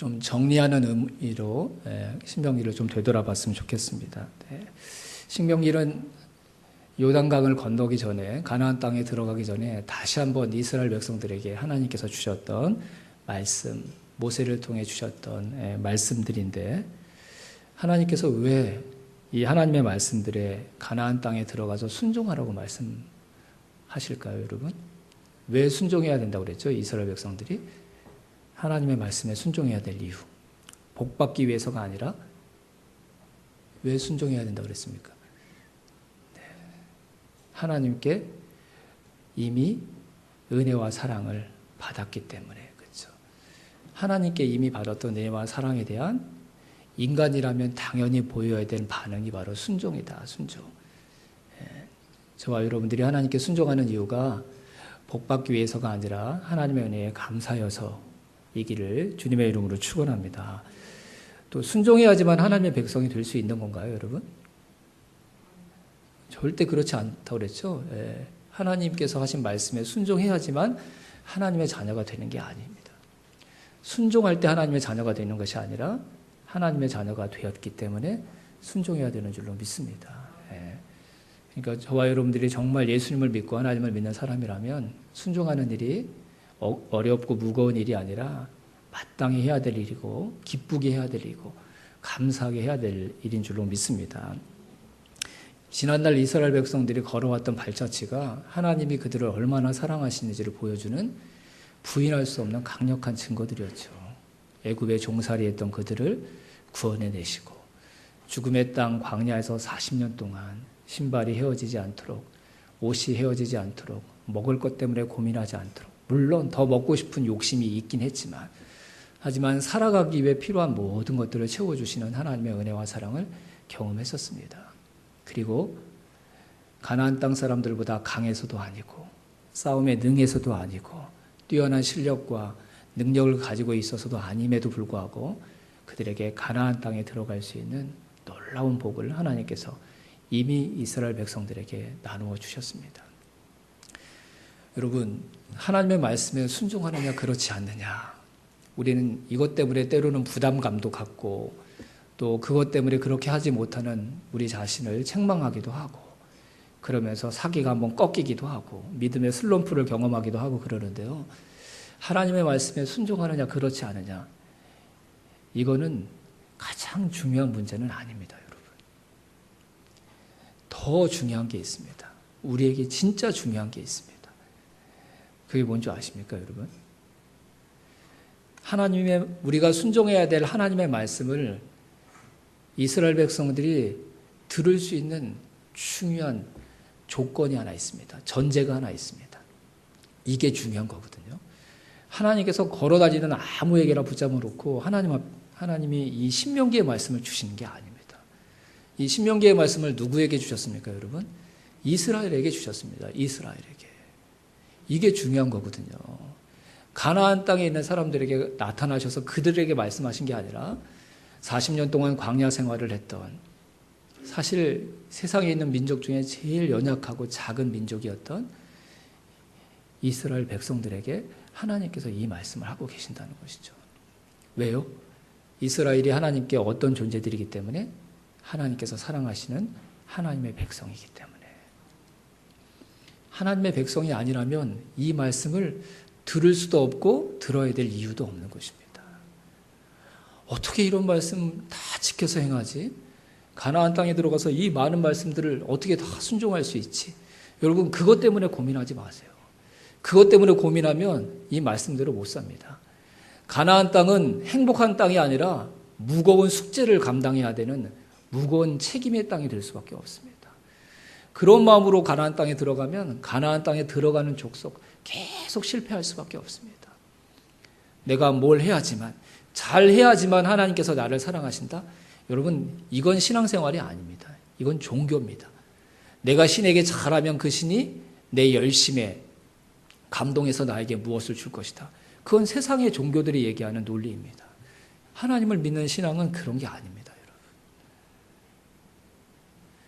좀 정리하는 의미로 신명기를 좀 되돌아봤으면 좋겠습니다. 신명기는 요단강을 건너기 전에 가나안 땅에 들어가기 전에 다시 한번 이스라엘 백성들에게 하나님께서 주셨던 말씀, 모세를 통해 주셨던 말씀들인데 하나님께서 왜 이 하나님의 말씀들에 가나안 땅에 들어가서 순종하라고 말씀하실까요, 여러분? 왜 순종해야 된다고 그랬죠? 이스라엘 백성들이 하나님의 말씀에 순종해야 될 이유, 복받기 위해서가 아니라 왜 순종해야 된다고 그랬습니까? 하나님께 이미 은혜와 사랑을 받았기 때문에, 그렇죠? 하나님께 이미 받았던 은혜와 사랑에 대한 인간이라면 당연히 보여야 될 반응이 바로 순종이다, 순종. 저와 여러분들이 하나님께 순종하는 이유가 복받기 위해서가 아니라 하나님의 은혜에 감사여서이기를 주님의 이름으로 축원합니다. 또 순종해야지만 하나님의 백성이 될 수 있는 건가요, 여러분? 절대 그렇지 않다고 그랬죠. 하나님께서 하신 말씀에 순종해야지만 하나님의 자녀가 되는 게 아닙니다. 순종할 때 하나님의 자녀가 되는 것이 아니라 하나님의 자녀가 되었기 때문에 순종해야 되는 줄로 믿습니다. 그러니까 저와 여러분들이 정말 예수님을 믿고 하나님을 믿는 사람이라면 순종하는 일이 어렵고 무거운 일이 아니라 마땅히 해야 될 일이고 기쁘게 해야 될 일이고 감사하게 해야 될 일인 줄로 믿습니다. 지난날 이스라엘 백성들이 걸어왔던 발자취가 하나님이 그들을 얼마나 사랑하시는지를 보여주는 부인할 수 없는 강력한 증거들이었죠. 애굽에 종살이했던 그들을 구원해내시고 죽음의 땅 광야에서 40년 동안 신발이 헤어지지 않도록 옷이 헤어지지 않도록 먹을 것 때문에 고민하지 않도록 물론 더 먹고 싶은 욕심이 있긴 했지만 하지만 살아가기 위해 필요한 모든 것들을 채워주시는 하나님의 은혜와 사랑을 경험했었습니다. 그리고 가나안 땅 사람들보다 강해서도 아니고 싸움에 능해서도 아니고 뛰어난 실력과 능력을 가지고 있어서도 아님에도 불구하고 그들에게 가나안 땅에 들어갈 수 있는 놀라운 복을 하나님께서 이미 이스라엘 백성들에게 나누어 주셨습니다. 여러분, 하나님의 말씀에 순종하느냐 그렇지 않느냐, 우리는 이것 때문에 때로는 부담감도 갖고 또 그것 때문에 그렇게 하지 못하는 우리 자신을 책망하기도 하고 그러면서 사기가 한번 꺾이기도 하고 믿음의 슬럼프를 경험하기도 하고 그러는데요. 하나님의 말씀에 순종하느냐 그렇지 않느냐, 이거는 가장 중요한 문제는 아닙니다, 여러분. 더 중요한 게 있습니다. 우리에게 진짜 중요한 게 있습니다. 그게 뭔지 아십니까, 여러분? 우리가 순종해야 될 하나님의 말씀을 이스라엘 백성들이 들을 수 있는 중요한 조건이 하나 있습니다. 전제가 하나 있습니다. 이게 중요한 거거든요. 하나님께서 걸어다니는 아무에게나 붙잡아 놓고 하나님이 이 신명기의 말씀을 주시는 게 아닙니다. 이 신명기의 말씀을 누구에게 주셨습니까, 여러분? 이스라엘에게 주셨습니다. 이스라엘에게. 이게 중요한 거거든요. 가나안 땅에 있는 사람들에게 나타나셔서 그들에게 말씀하신 게 아니라 40년 동안 광야 생활을 했던, 사실 세상에 있는 민족 중에 제일 연약하고 작은 민족이었던 이스라엘 백성들에게 하나님께서 이 말씀을 하고 계신다는 것이죠. 왜요? 이스라엘이 하나님께 어떤 존재들이기 때문에? 하나님께서 사랑하시는 하나님의 백성이기 때문에. 하나님의 백성이 아니라면 이 말씀을 들을 수도 없고 들어야 될 이유도 없는 것입니다. 어떻게 이런 말씀 다 지켜서 행하지? 가나안 땅에 들어가서 이 많은 말씀들을 어떻게 다 순종할 수 있지? 여러분, 그것 때문에 고민하지 마세요. 그것 때문에 고민하면 이 말씀대로 못 삽니다. 가나안 땅은 행복한 땅이 아니라 무거운 숙제를 감당해야 되는 무거운 책임의 땅이 될 수밖에 없습니다. 그런 마음으로 가나안 땅에 들어가면 가나안 땅에 들어가는 족속 계속 실패할 수밖에 없습니다. 내가 뭘 해야지만, 잘 해야지만 하나님께서 나를 사랑하신다? 여러분, 이건 신앙생활이 아닙니다. 이건 종교입니다. 내가 신에게 잘하면 그 신이 내 열심에 감동해서 나에게 무엇을 줄 것이다. 그건 세상의 종교들이 얘기하는 논리입니다. 하나님을 믿는 신앙은 그런 게 아닙니다, 여러분.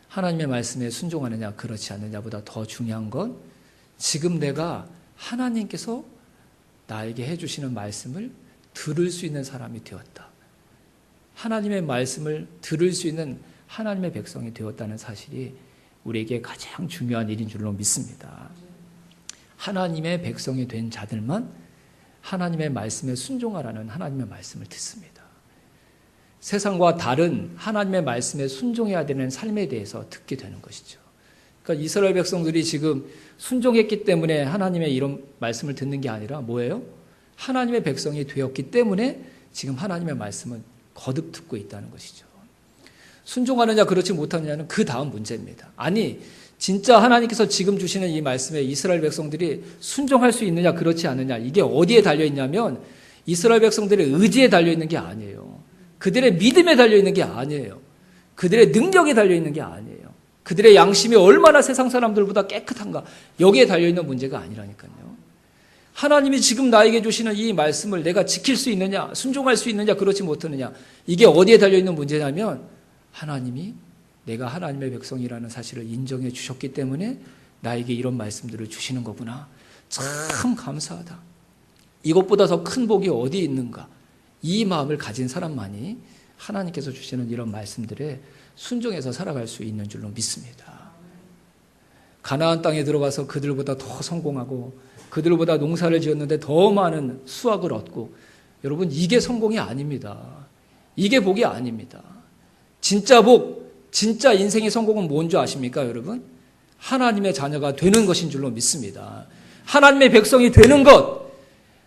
하나님의 말씀에 순종하느냐 그렇지 않느냐보다 더 중요한 건 지금 내가 하나님께서 나에게 해주시는 말씀을 들을 수 있는 사람이 되었다. 하나님의 말씀을 들을 수 있는 하나님의 백성이 되었다는 사실이 우리에게 가장 중요한 일인 줄로 믿습니다. 하나님의 백성이 된 자들만 하나님의 말씀에 순종하라는 하나님의 말씀을 듣습니다. 세상과 다른 하나님의 말씀에 순종해야 되는 삶에 대해서 듣게 되는 것이죠. 그러니까 이스라엘 백성들이 지금 순종했기 때문에 하나님의 이런 말씀을 듣는 게 아니라 뭐예요? 하나님의 백성이 되었기 때문에 지금 하나님의 말씀은 거듭 듣고 있다는 것이죠. 순종하느냐 그렇지 못하느냐는 그 다음 문제입니다. 아니 진짜 하나님께서 지금 주시는 이 말씀에 이스라엘 백성들이 순종할 수 있느냐 그렇지 않느냐, 이게 어디에 달려있냐면 이스라엘 백성들의 의지에 달려있는 게 아니에요. 그들의 믿음에 달려있는 게 아니에요. 그들의 능력에 달려있는 게 아니에요. 그들의 양심이 얼마나 세상 사람들보다 깨끗한가, 여기에 달려있는 문제가 아니라니까요. 하나님이 지금 나에게 주시는 이 말씀을 내가 지킬 수 있느냐, 순종할 수 있느냐 그렇지 못하느냐, 이게 어디에 달려있는 문제냐면 하나님이 내가 하나님의 백성이라는 사실을 인정해 주셨기 때문에 나에게 이런 말씀들을 주시는 거구나. 참 감사하다. 이것보다 더 큰 복이 어디 있는가. 이 마음을 가진 사람만이 하나님께서 주시는 이런 말씀들에 순종해서 살아갈 수 있는 줄로 믿습니다. 가나안 땅에 들어가서 그들보다 더 성공하고 그들보다 농사를 지었는데 더 많은 수확을 얻고, 여러분 이게 성공이 아닙니다. 이게 복이 아닙니다. 진짜 복, 진짜 인생의 성공은 뭔지 아십니까, 여러분? 하나님의 자녀가 되는 것인 줄로 믿습니다. 하나님의 백성이 되는 것,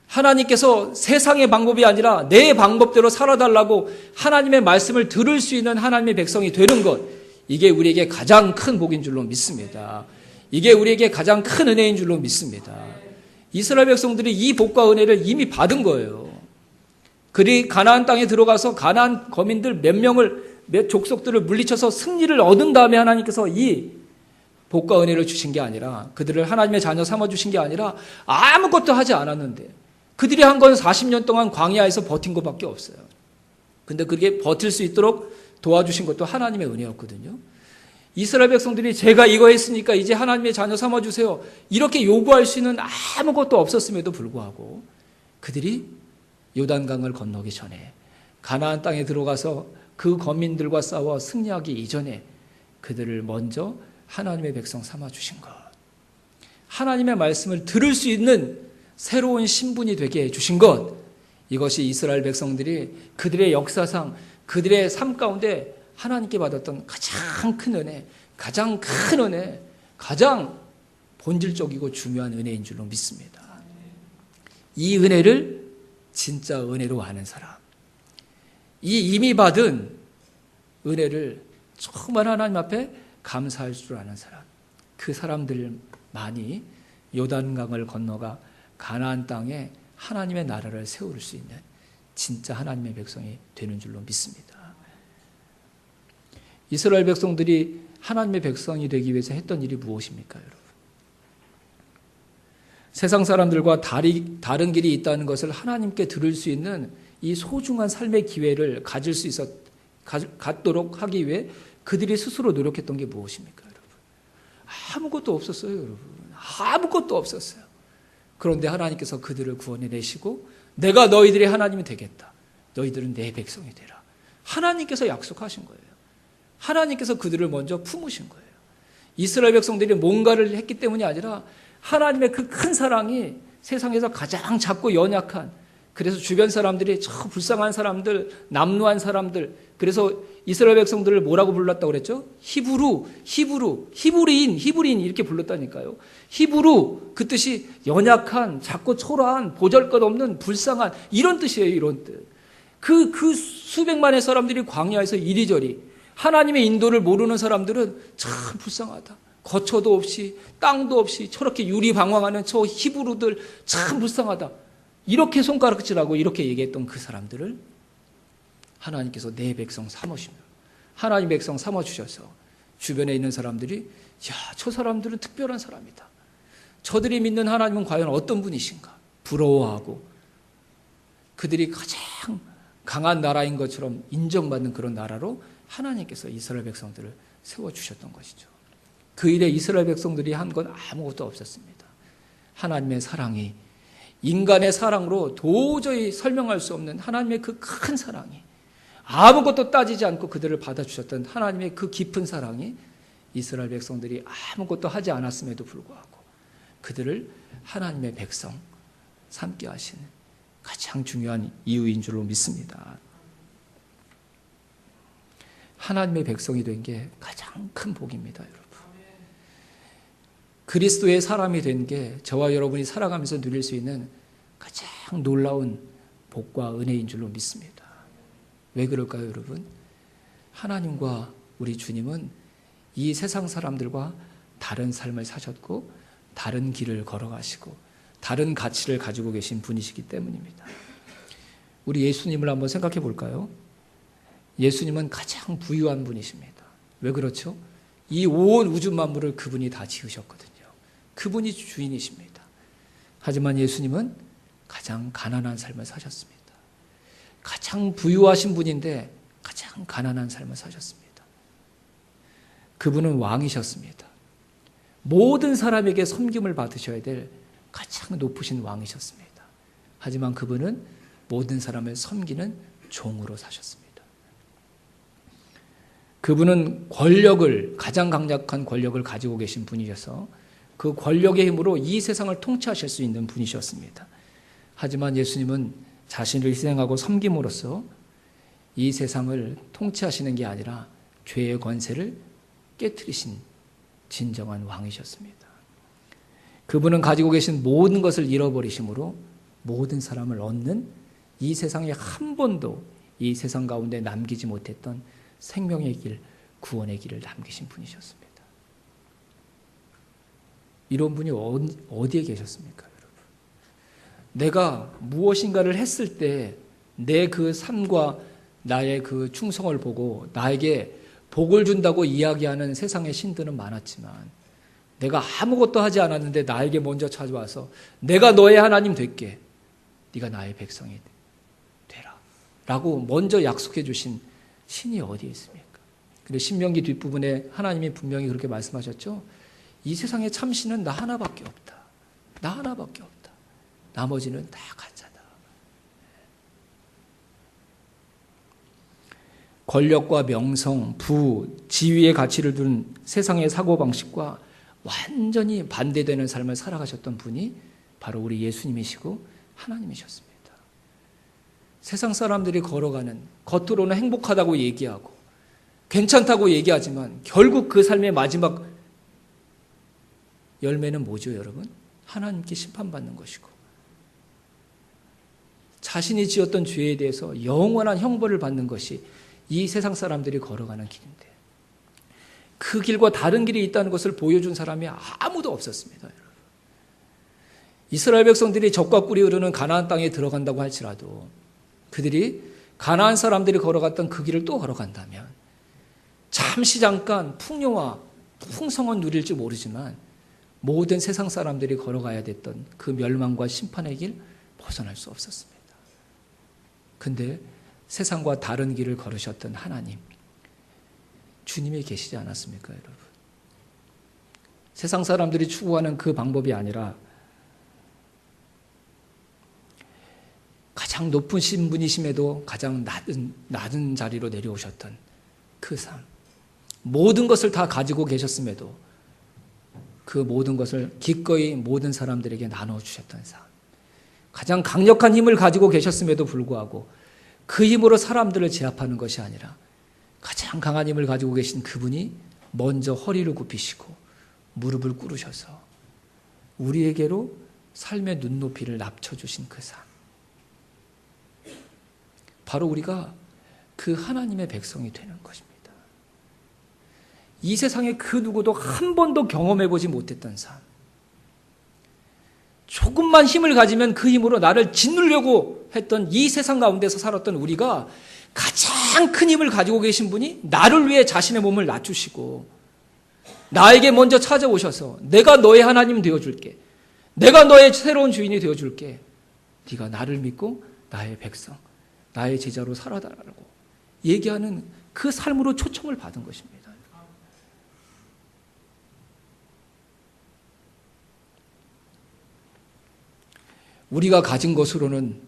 하나님께서 세상의 방법이 아니라 내 방법대로 살아달라고 하나님의 말씀을 들을 수 있는 하나님의 백성이 되는 것, 이게 우리에게 가장 큰 복인 줄로 믿습니다. 이게 우리에게 가장 큰 은혜인 줄로 믿습니다. 이스라엘 백성들이 이 복과 은혜를 이미 받은 거예요. 그리 가나안 땅에 들어가서 가나안 거민들 몇 족속들을 물리쳐서 승리를 얻은 다음에 하나님께서 이 복과 은혜를 주신 게 아니라, 그들을 하나님의 자녀 삼아주신 게 아니라 아무것도 하지 않았는데, 그들이 한 건 40년 동안 광야에서 버틴 것밖에 없어요. 근데 그게 버틸 수 있도록 도와주신 것도 하나님의 은혜였거든요. 이스라엘 백성들이 제가 이거 했으니까 이제 하나님의 자녀 삼아주세요, 이렇게 요구할 수 있는 아무것도 없었음에도 불구하고 그들이 요단강을 건너기 전에 가나안 땅에 들어가서 그 거민들과 싸워 승리하기 이전에 그들을 먼저 하나님의 백성 삼아주신 것, 하나님의 말씀을 들을 수 있는 새로운 신분이 되게 해주신 것, 이것이 이스라엘 백성들이 그들의 역사상 그들의 삶 가운데 하나님께 받았던 가장 큰 은혜, 가장 큰 은혜, 가장 본질적이고 중요한 은혜인 줄로 믿습니다. 이 은혜를 진짜 은혜로 아는 사람, 이 이미 받은 은혜를 정말 하나님 앞에 감사할 줄 아는 사람, 그 사람들만이 요단강을 건너가 가나안 땅에 하나님의 나라를 세울 수 있는 진짜 하나님의 백성이 되는 줄로 믿습니다. 이스라엘 백성들이 하나님의 백성이 되기 위해서 했던 일이 무엇입니까, 여러분? 세상 사람들과 다른 길이 있다는 것을 하나님께 들을 수 있는 이 소중한 삶의 기회를 갖도록 하기 위해 그들이 스스로 노력했던 게 무엇입니까, 여러분? 아무것도 없었어요, 여러분. 아무것도 없었어요. 그런데 하나님께서 그들을 구원해내시고 내가 너희들의 하나님이 되겠다. 너희들은 내 백성이 되라. 하나님께서 약속하신 거예요. 하나님께서 그들을 먼저 품으신 거예요. 이스라엘 백성들이 뭔가를 했기 때문이 아니라 하나님의 그 큰 사랑이 세상에서 가장 작고 연약한, 그래서 주변 사람들이 저 불쌍한 사람들, 남루한 사람들, 그래서 이스라엘 백성들을 뭐라고 불렀다고 그랬죠? 히브리인 이렇게 불렀다니까요. 히브루, 그 뜻이 연약한, 작고 초라한, 보잘것없는, 불쌍한, 이런 뜻이에요. 이런 뜻. 그 수백만의 사람들이 광야에서 이리저리 하나님의 인도를 모르는 사람들은 참 불쌍하다. 거처도 없이 땅도 없이 저렇게 유리방황하는 저 히브루들 참 불쌍하다. 이렇게 손가락질하고 이렇게 얘기했던 그 사람들을 하나님께서 내 백성 삼으시며 하나님 백성 삼아주셔서 주변에 있는 사람들이 야, 저 사람들은 특별한 사람이다. 저들이 믿는 하나님은 과연 어떤 분이신가? 부러워하고 그들이 가장 강한 나라인 것처럼 인정받는 그런 나라로 하나님께서 이스라엘 백성들을 세워주셨던 것이죠. 그 일에 이스라엘 백성들이 한 건 아무것도 없었습니다. 하나님의 사랑이 인간의 사랑으로 도저히 설명할 수 없는 하나님의 그 큰 사랑이, 아무것도 따지지 않고 그들을 받아주셨던 하나님의 그 깊은 사랑이 이스라엘 백성들이 아무것도 하지 않았음에도 불구하고 그들을 하나님의 백성 삼게 하시는 가장 중요한 이유인 줄로 믿습니다. 하나님의 백성이 된 게 가장 큰 복입니다, 여러분. 그리스도의 사람이 된 게 저와 여러분이 살아가면서 누릴 수 있는 가장 놀라운 복과 은혜인 줄로 믿습니다. 왜 그럴까요, 여러분? 하나님과 우리 주님은 이 세상 사람들과 다른 삶을 사셨고 다른 길을 걸어가시고 다른 가치를 가지고 계신 분이시기 때문입니다. 우리 예수님을 한번 생각해 볼까요? 예수님은 가장 부유한 분이십니다. 왜 그렇죠? 이 온 우주 만물을 그분이 다 지으셨거든요. 그분이 주인이십니다. 하지만 예수님은 가장 가난한 삶을 사셨습니다. 가장 부유하신 분인데 가장 가난한 삶을 사셨습니다. 그분은 왕이셨습니다. 모든 사람에게 섬김을 받으셔야 될 가장 높으신 왕이셨습니다. 하지만 그분은 모든 사람을 섬기는 종으로 사셨습니다. 그분은 권력을, 가장 강력한 권력을 가지고 계신 분이셔서 그 권력의 힘으로 이 세상을 통치하실 수 있는 분이셨습니다. 하지만 예수님은 자신을 희생하고 섬김으로써 이 세상을 통치하시는 게 아니라 죄의 권세를 깨트리신 진정한 왕이셨습니다. 그분은 가지고 계신 모든 것을 잃어버리심으로 모든 사람을 얻는 이 세상에 한 번도 이 세상 가운데 남기지 못했던 생명의 길, 구원의 길을 남기신 분이셨습니다. 이런 분이 어디에 계셨습니까, 여러분? 내가 무엇인가를 했을 때 내 그 삶과 나의 그 충성을 보고 나에게 복을 준다고 이야기하는 세상의 신들은 많았지만 내가 아무것도 하지 않았는데 나에게 먼저 찾아와서 내가 너의 하나님 될게, 네가 나의 백성이 되라 라고 먼저 약속해 주신 신이 어디에 있습니까? 그리고 신명기 뒷부분에 하나님이 분명히 그렇게 말씀하셨죠. 이 세상에 참신은 나 하나밖에 없다. 나 하나밖에 없다. 나머지는 다 가짜다. 권력과 명성, 부, 지위의 가치를 둔 세상의 사고방식과 완전히 반대되는 삶을 살아가셨던 분이 바로 우리 예수님이시고 하나님이셨습니다. 세상 사람들이 걸어가는, 겉으로는 행복하다고 얘기하고 괜찮다고 얘기하지만 결국 그 삶의 마지막 열매는 뭐죠, 여러분? 하나님께 심판받는 것이고 자신이 지었던 죄에 대해서 영원한 형벌을 받는 것이 이 세상 사람들이 걸어가는 길인데 그 길과 다른 길이 있다는 것을 보여준 사람이 아무도 없었습니다, 여러분. 이스라엘 백성들이 젖과 꿀이 흐르는 가나안 땅에 들어간다고 할지라도 그들이 가나안 사람들이 걸어갔던 그 길을 또 걸어간다면 잠시 잠깐 풍요와 풍성은 누릴지 모르지만 모든 세상 사람들이 걸어가야 됐던 그 멸망과 심판의 길 벗어날 수 없었습니다. 근데 세상과 다른 길을 걸으셨던 하나님, 주님이 계시지 않았습니까, 여러분? 세상 사람들이 추구하는 그 방법이 아니라 가장 높은 신분이심에도 가장 낮은 자리로 내려오셨던 그 삶, 모든 것을 다 가지고 계셨음에도 그 모든 것을 기꺼이 모든 사람들에게 나눠주셨던 삶, 가장 강력한 힘을 가지고 계셨음에도 불구하고 그 힘으로 사람들을 제압하는 것이 아니라 가장 강한 힘을 가지고 계신 그분이 먼저 허리를 굽히시고 무릎을 꿇으셔서 우리에게로 삶의 눈높이를 낮춰주신 그 삶, 바로 우리가 그 하나님의 백성이 되는 것입니다. 이 세상에 그 누구도 한 번도 경험해보지 못했던 삶, 조금만 힘을 가지면 그 힘으로 나를 짓누려고 했던 이 세상 가운데서 살았던 우리가 가장 큰 힘을 가지고 계신 분이 나를 위해 자신의 몸을 낮추시고 나에게 먼저 찾아오셔서 내가 너의 하나님 되어줄게, 내가 너의 새로운 주인이 되어줄게, 네가 나를 믿고 나의 백성, 나의 제자로 살아달라고 얘기하는 그 삶으로 초청을 받은 것입니다. 우리가 가진 것으로는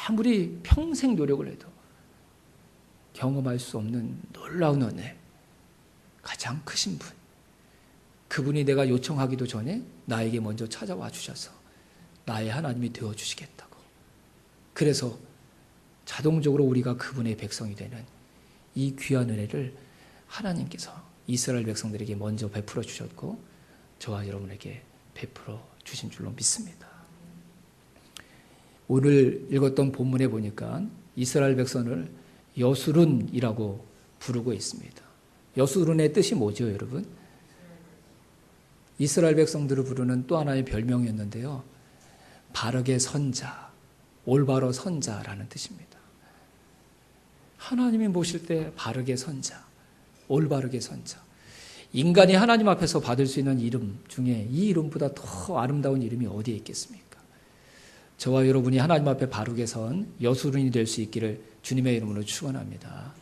아무리 평생 노력을 해도 경험할 수 없는 놀라운 은혜, 가장 크신 분, 그분이 내가 요청하기도 전에 나에게 먼저 찾아와 주셔서 나의 하나님이 되어주시겠다고. 그래서 자동적으로 우리가 그분의 백성이 되는 이 귀한 은혜를 하나님께서 이스라엘 백성들에게 먼저 베풀어 주셨고 저와 여러분에게 베풀어 주신 줄로 믿습니다. 오늘 읽었던 본문에 보니까 이스라엘 백성을 여수룬이라고 부르고 있습니다. 여수룬의 뜻이 뭐죠, 여러분? 이스라엘 백성들을 부르는 또 하나의 별명이었는데요. 바르게 선자, 올바로 선자라는 뜻입니다. 하나님이 모실 때 바르게 선자, 올바르게 선자. 인간이 하나님 앞에서 받을 수 있는 이름 중에 이 이름보다 더 아름다운 이름이 어디에 있겠습니까? 저와 여러분이 하나님 앞에 바르게 선 여수룬이 될 수 있기를 주님의 이름으로 축원합니다.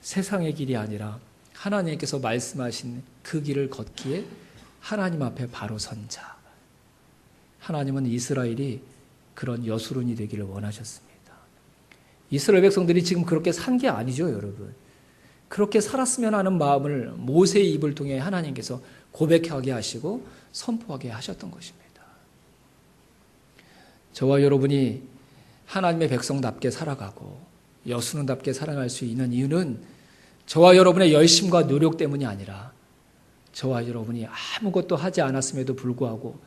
세상의 길이 아니라 하나님께서 말씀하신 그 길을 걷기에 하나님 앞에 바로 선 자. 하나님은 이스라엘이 그런 여수룬이 되기를 원하셨습니다. 이스라엘 백성들이 지금 그렇게 산 게 아니죠, 여러분. 그렇게 살았으면 하는 마음을 모세의 입을 통해 하나님께서 고백하게 하시고 선포하게 하셨던 것입니다. 저와 여러분이 하나님의 백성답게 살아가고 여수룬답게 살아갈 수 있는 이유는 저와 여러분의 열심과 노력 때문이 아니라 저와 여러분이 아무것도 하지 않았음에도 불구하고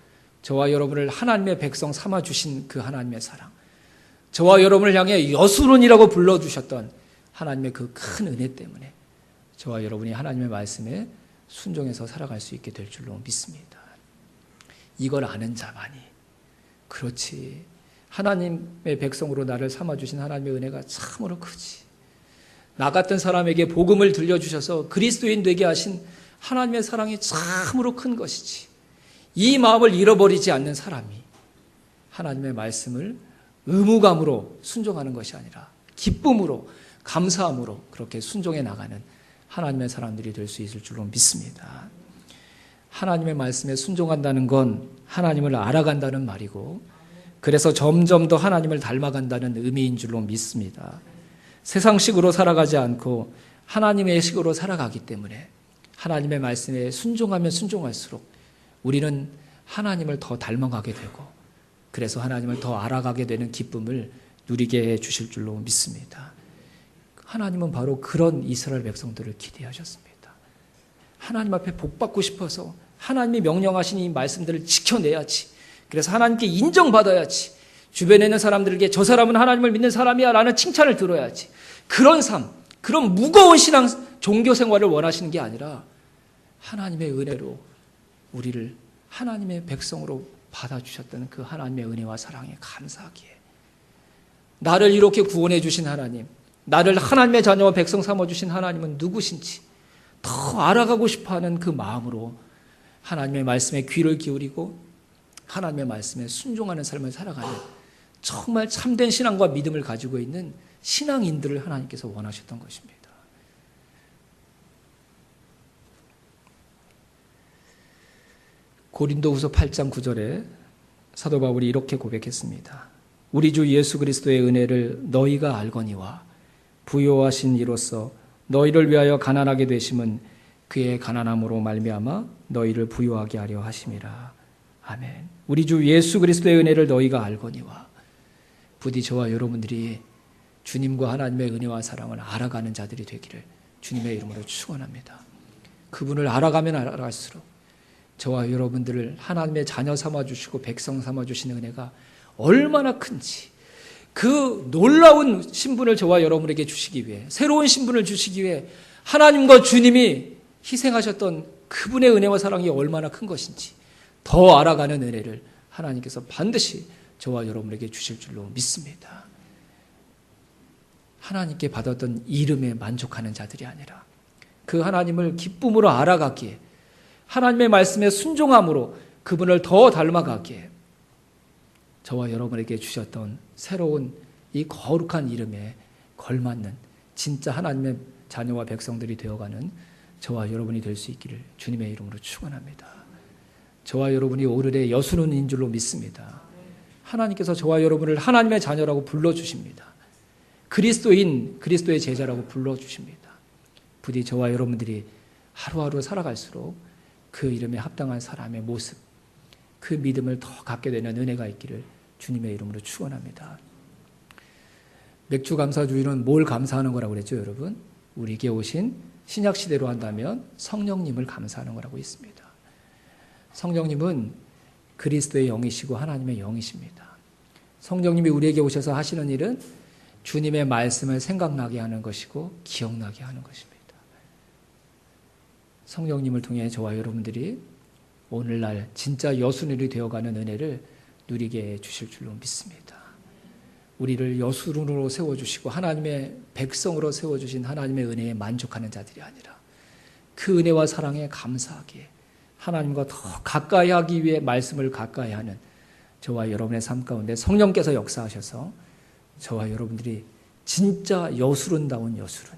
저와 여러분을 하나님의 백성 삼아주신 그 하나님의 사랑, 저와 여러분을 향해 여수룬이라고 불러주셨던 하나님의 그 큰 은혜 때문에 저와 여러분이 하나님의 말씀에 순종해서 살아갈 수 있게 될 줄로 믿습니다. 이걸 아는 자만이, 그렇지, 하나님의 백성으로 나를 삼아주신 하나님의 은혜가 참으로 크지. 나 같은 사람에게 복음을 들려주셔서 그리스도인 되게 하신 하나님의 사랑이 참으로 큰 것이지. 이 마음을 잃어버리지 않는 사람이 하나님의 말씀을 의무감으로 순종하는 것이 아니라 기쁨으로, 감사함으로 그렇게 순종해 나가는 하나님의 사람들이 될 수 있을 줄로 믿습니다. 하나님의 말씀에 순종한다는 건 하나님을 알아간다는 말이고, 그래서 점점 더 하나님을 닮아간다는 의미인 줄로 믿습니다. 세상식으로 살아가지 않고 하나님의 식으로 살아가기 때문에 하나님의 말씀에 순종하면 순종할수록 우리는 하나님을 더 닮아가게 되고, 그래서 하나님을 더 알아가게 되는 기쁨을 누리게 해 주실 줄로 믿습니다. 하나님은 바로 그런 이스라엘 백성들을 기대하셨습니다. 하나님 앞에 복받고 싶어서 하나님이 명령하신 이 말씀들을 지켜내야지, 그래서 하나님께 인정받아야지, 주변에 있는 사람들에게 저 사람은 하나님을 믿는 사람이야 라는 칭찬을 들어야지, 그런 삶, 그런 무거운 신앙, 종교 생활을 원하시는 게 아니라 하나님의 은혜로 우리를 하나님의 백성으로 받아주셨다는 그 하나님의 은혜와 사랑에 감사하기에, 나를 이렇게 구원해 주신 하나님, 나를 하나님의 자녀와 백성 삼아주신 하나님은 누구신지 더 알아가고 싶어하는 그 마음으로 하나님의 말씀에 귀를 기울이고 하나님의 말씀에 순종하는 삶을 살아가는 정말 참된 신앙과 믿음을 가지고 있는 신앙인들을 하나님께서 원하셨던 것입니다. 고린도후서 8장 9절에 사도 바울이 이렇게 고백했습니다. 우리 주 예수 그리스도의 은혜를 너희가 알거니와 부요하신 이로써 너희를 위하여 가난하게 되심은 그의 가난함으로 말미암아 너희를 부요하게 하려 하심이라. 아멘. 우리 주 예수 그리스도의 은혜를 너희가 알거니와, 부디 저와 여러분들이 주님과 하나님의 은혜와 사랑을 알아가는 자들이 되기를 주님의 이름으로 축원합니다. 그분을 알아가면 알아갈수록 저와 여러분들을 하나님의 자녀 삼아주시고 백성 삼아주시는 은혜가 얼마나 큰지, 그 놀라운 신분을 저와 여러분에게 주시기 위해, 새로운 신분을 주시기 위해 하나님과 주님이 희생하셨던 그분의 은혜와 사랑이 얼마나 큰 것인지 더 알아가는 은혜를 하나님께서 반드시 저와 여러분에게 주실 줄로 믿습니다. 하나님께 받았던 이름에 만족하는 자들이 아니라 그 하나님을 기쁨으로 알아가기에, 하나님의 말씀에 순종함으로 그분을 더 닮아가기에 저와 여러분에게 주셨던 새로운 이 거룩한 이름에 걸맞는 진짜 하나님의 자녀와 백성들이 되어가는 저와 여러분이 될 수 있기를 주님의 이름으로 축원합니다. 저와 여러분이 오늘의 여수론인 줄로 믿습니다. 하나님께서 저와 여러분을 하나님의 자녀라고 불러주십니다. 그리스도의 제자라고 불러주십니다. 부디 저와 여러분들이 하루하루 살아갈수록 그 이름에 합당한 사람의 모습, 그 믿음을 더 갖게 되는 은혜가 있기를 주님의 이름으로 축원합니다. 맥주 감사주일은 뭘 감사하는 거라고 그랬죠, 여러분? 우리에게 오신 신약 시대로 한다면 성령님을 감사하는 거라고 있습니다. 성령님은 그리스도의 영이시고 하나님의 영이십니다. 성령님이 우리에게 오셔서 하시는 일은 주님의 말씀을 생각나게 하는 것이고 기억나게 하는 것입니다. 성령님을 통해 저와 여러분들이 오늘날 진짜 여순일이 되어가는 은혜를 누리게 해 주실 줄로 믿습니다. 우리를 여순으로 세워주시고 하나님의 백성으로 세워주신 하나님의 은혜에 만족하는 자들이 아니라 그 은혜와 사랑에 감사하기에 하나님과 더 가까이 하기 위해 말씀을 가까이 하는 저와 여러분의 삶 가운데 성령께서 역사하셔서 저와 여러분들이 진짜 여수른다운 여수른,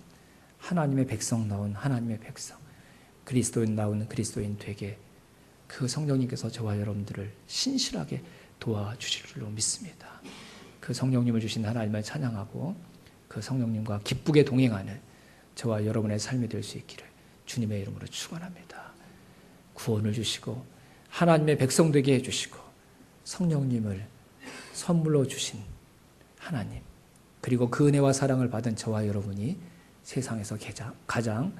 하나님의 백성다운 하나님의 백성, 그리스도인다운 그리스도인 되게 그 성령님께서 저와 여러분들을 신실하게 도와주실 줄로 믿습니다. 그 성령님을 주신 하나님을 찬양하고 그 성령님과 기쁘게 동행하는 저와 여러분의 삶이 될 수 있기를 주님의 이름으로 축원합니다. 구원을 주시고 하나님의 백성 되게 해주시고 성령님을 선물로 주신 하나님, 그리고 그 은혜와 사랑을 받은 저와 여러분이 세상에서 가장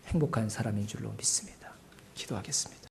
행복한 사람인 줄로 믿습니다. 기도하겠습니다.